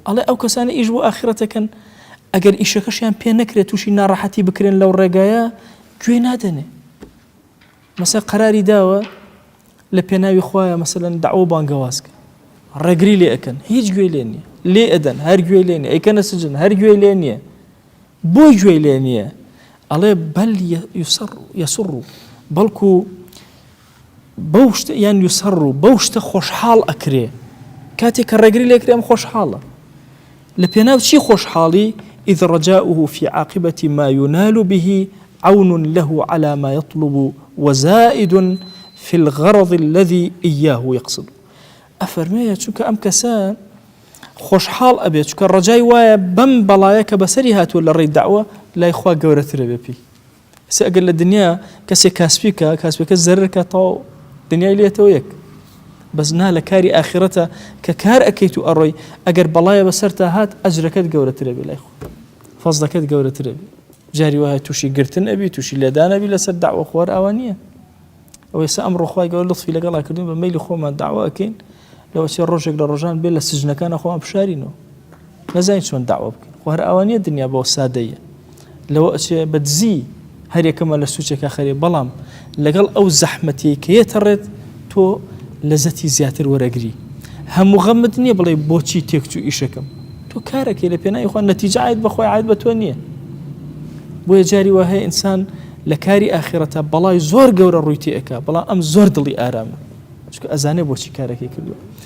ئەڵێ ئەو کەسانە ئیش بۆ ئاخرەتەکەن ئەگەر ئیشەکەشیان پێ نەکرێت تووشی ناڕەحەتی بکرێن لەو ڕێگایە گوێ نادەنێ. مەسە قەراری داوە لە پێناوی خوایە مەسەلەن دەعوە بانگەوازکە ڕێگری لێ ئەەکەن هیچ گوێ لێ نییە، لێ ئەدەن هەر گوێ لێ نیە، ئەیکەنە سجن هەر گوێ لێ نییە. بۆی گوێ لێ نییە؟ ئەڵێ بەل یەسڕ بەڵکو بەو شتە یان یوسڕ بەو شتە خۆشحاڵ ئەکرێ کاتێک کە ڕێگری لێکرێم خۆشحاڵە. لە پێناو چی خۆشحاڵی؟ إذ رجاؤه في عاقبة ما ينال به عون له على ما يطلب وزائد في الغرض الذي إياه يقصد. أفرمي چونك أم كسان خوشحال أبي چونك الرجاي وايا بم بلايك بسريهات ولا ري دعوة لا يخوا قورة ربي سأقل الدنيا كسي كاسبيكا الزرركا طو دنيا إليه تويك بس نال كاري آخرته ككار أكيتو أروي أجر بلايا بسرتها هات أجركت قورة ربي لا يخوا فضلكت قورة ربي جاري وهاي توشي قرتن أبي توشي لدان أبي لسر دعوة خوار أوانية أو يسا أمر أخوة يقول لطفي لقال كردون بميل أخوة ما الدعوة أكين لو أشياء الرجل للرجال بين السجن كان أخوة بشارينه نزاين شون دعوة بكين خوار أوانية الدنيا بو سادية لو أشياء بتزي هري كما لسوچك آخري بلام لقال أو زحمتي كي ترد تو لذتي زياتر ورقري هم مغمدني بلاي بوچي تيكتو إيشكم تو كارك إلى بينا إخوان نتيجة عايد بخوي عايد بتونية بو جاري وهي إنسان لكاري آخرته بلاي زور قورة رويتي إكا بلا أم زور دلي آرام شكو أزاني بوچي كارك يكردو